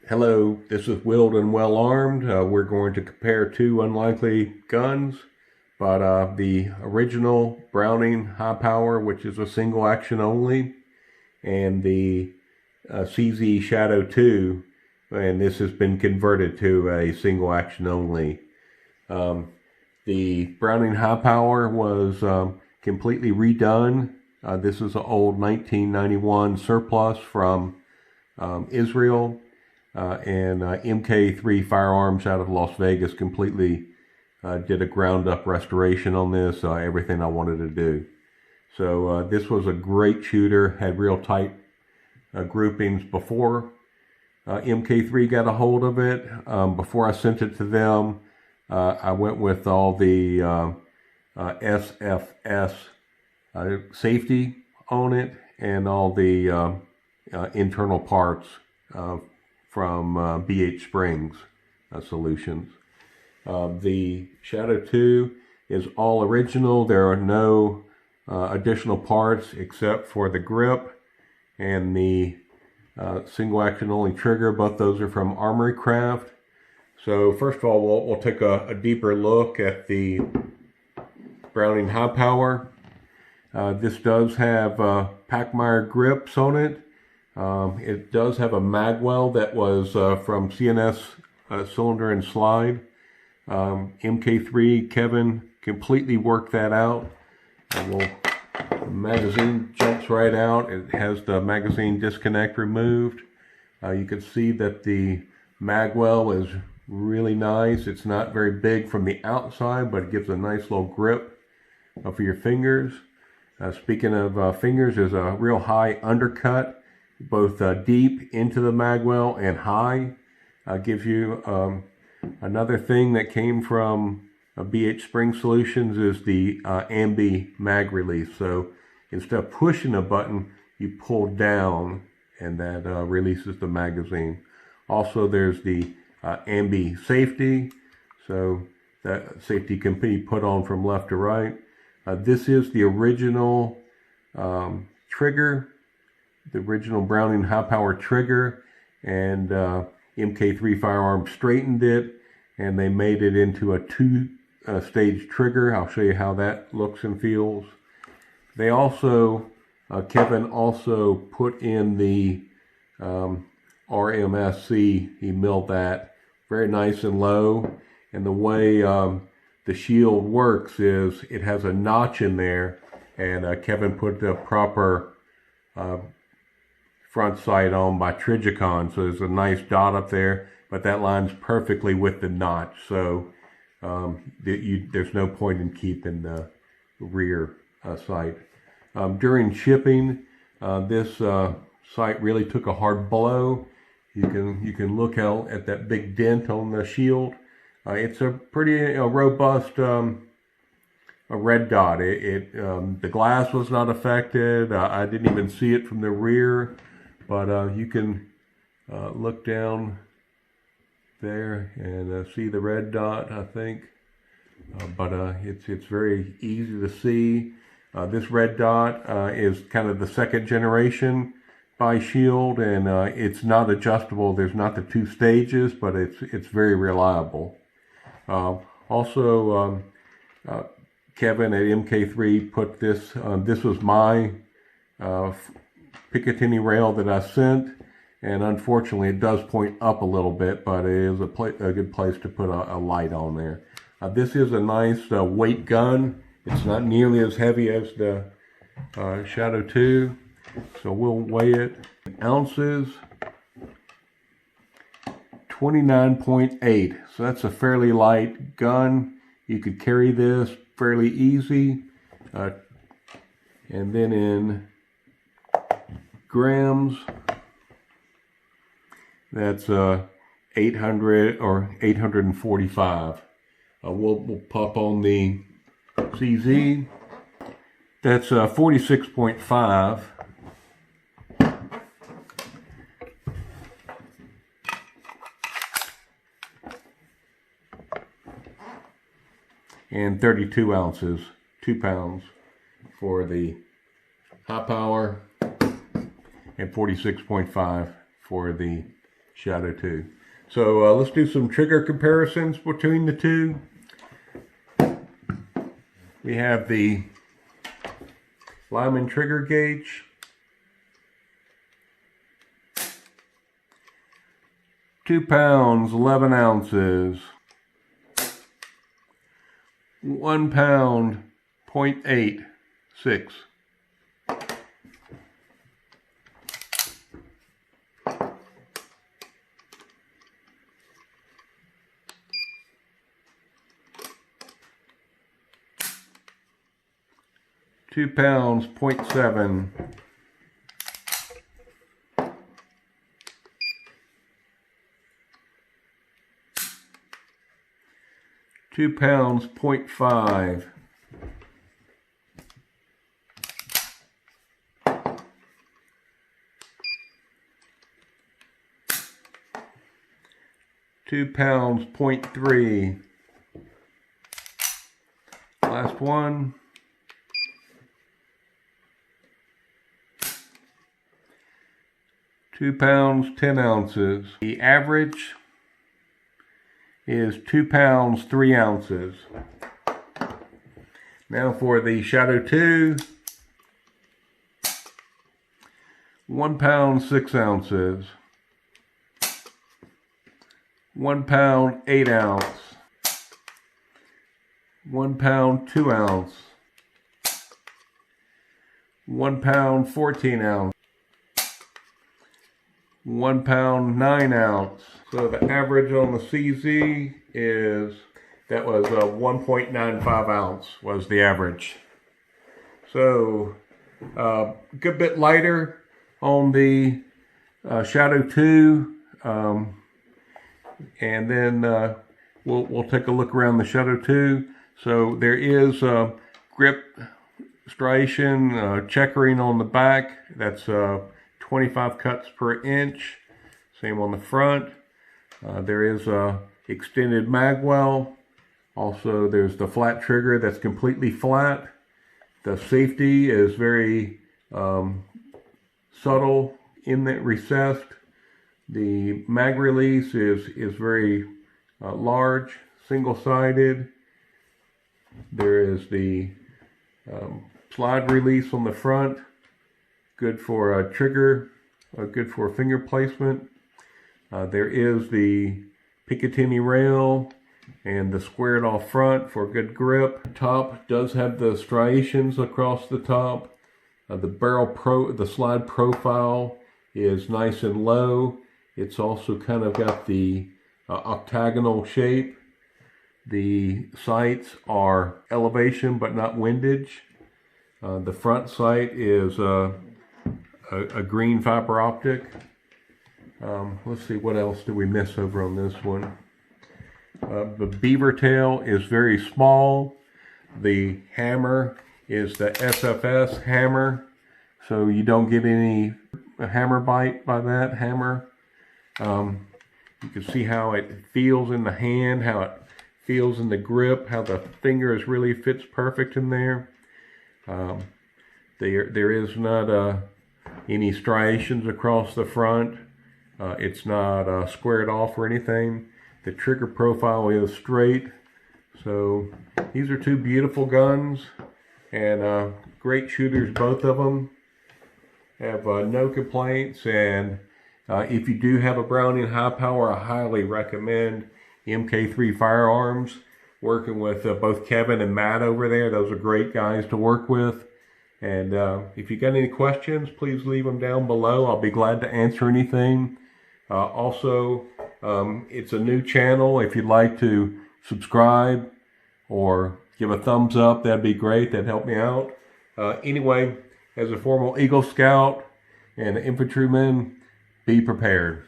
Hello, this is Willed and Well Armed. We're going to compare two unlikely guns, but the original Browning High Power, which is a single action only, and the CZ Shadow2, and this has been converted to a single action only. The Browning High Power was completely redone. This is an old 1991 surplus from Israel. And MK3 Firearms out of Las Vegas completely did a ground-up restoration on this, everything I wanted to do. So this was a great shooter, had real tight groupings before MK3 got a hold of it. Before I sent it to them, I went with all the SFS safety on it and all the internal parts from BH Springs Solutions. The Shadow2 is all original. There are no additional parts except for the grip and the single action only trigger. Both those are from Armory Craft. So first of all, we'll take a deeper look at the Browning High Power. This does have Pachmayr grips on it. It does have a Magwell that was from CNS Cylinder and Slide. MK3, Kevin completely worked that out. The magazine jumps right out. It has the magazine disconnect removed. You can see that the Magwell is really nice. It's not very big from the outside, but it gives a nice little grip for your fingers. Speaking of fingers, there's a real high undercut, both deep into the Magwell and high. Gives you another thing that came from BH Spring Solutions is the ambi mag release. So instead of pushing a button, you pull down and that releases the magazine. Also there's the ambi safety, so that safety can be put on from left to right. This is the original trigger, the original Browning High Power trigger, and MK3 Firearms straightened it and they made it into a two-stage trigger. I'll show you how that looks and feels. They also, Kevin also put in the RMSc. He milled that very nice and low, and the way the shield works is it has a notch in there, and Kevin put the proper front sight on by Trijicon, so there's a nice dot up there, but that lines perfectly with the notch, so there's no point in keeping the rear sight. During shipping, this sight really took a hard blow. You can look out at that big dent on the shield. It's a pretty robust a red dot. The glass was not affected. I didn't even see it from the rear, but you can look down there and see the red dot, I think. But it's very easy to see. This red dot is kind of the second generation by Shield, and it's not adjustable. There's not the two stages, but it's very reliable. Also, Kevin at MK3 put this, this was my Picatinny rail that I sent, and unfortunately it does point up a little bit, but it is a good place to put a light on there. This is a nice weight gun. It's not nearly as heavy as the Shadow2, so we'll weigh it. Ounces, 29.8, so that's a fairly light gun. You could carry this fairly easy. And then in grams, that's 800 or 845. We'll pop on the CZ. That's 46.5. And 32 ounces, 2 pounds for the high power, and 46.5 for the Shadow2. So let's do some trigger comparisons between the two. We have the Lyman trigger gauge. 2 pounds, 11 ounces. 1 pound, 0.86. 2 pounds, 0.7. 2 pounds, 0.5. 2 pounds, 0.3. Last one. 2 pounds, 10 ounces. The average is 2 pounds, 3 ounces. Now for the Shadow2, 1 pound, 6 ounces. 1 pound, 8 ounce. 1 pound, 2 ounce. 1 pound, 14 ounce. 1 pound, 9 ounce. So the average on the CZ is, that was 1.95 ounce was the average. So a good bit lighter on the Shadow2. And then we'll take a look around the Shadow2. So there is grip striation, checkering on the back. That's 25 cuts per inch. Same on the front. There is a extended magwell. Also, there's the flat trigger that's completely flat. The safety is very subtle in that recessed. The mag release is very large, single-sided. There is the slide release on the front, good for a trigger, good for finger placement. There is the Picatinny rail and the squared off front for good grip. Top does have the striations across the top. The slide profile is nice and low. It's also kind of got the octagonal shape. The sights are elevation but not windage. The front sight is a green fiber optic. Let's see, what else do we miss over on this one? The beaver tail is very small. The hammer is the SFS hammer, so you don't get any hammer bite by that hammer. You can see how it feels in the hand, how it feels in the grip, how the fingers really fits perfect in there. There is not any striations across the front. It's not squared off or anything. The trigger profile is straight. So these are two beautiful guns and great shooters, both of them. Have no complaints, and if you do have a Browning high power, I highly recommend MK3 Firearms. Working with both Kevin and Matt over there. Those are great guys to work with. And if you got any questions, please leave them down below. I'll be glad to answer anything. Also, it's a new channel. If you'd like to subscribe or give a thumbs up, that'd be great. That'd help me out. Anyway, as a former Eagle Scout and infantryman, be prepared.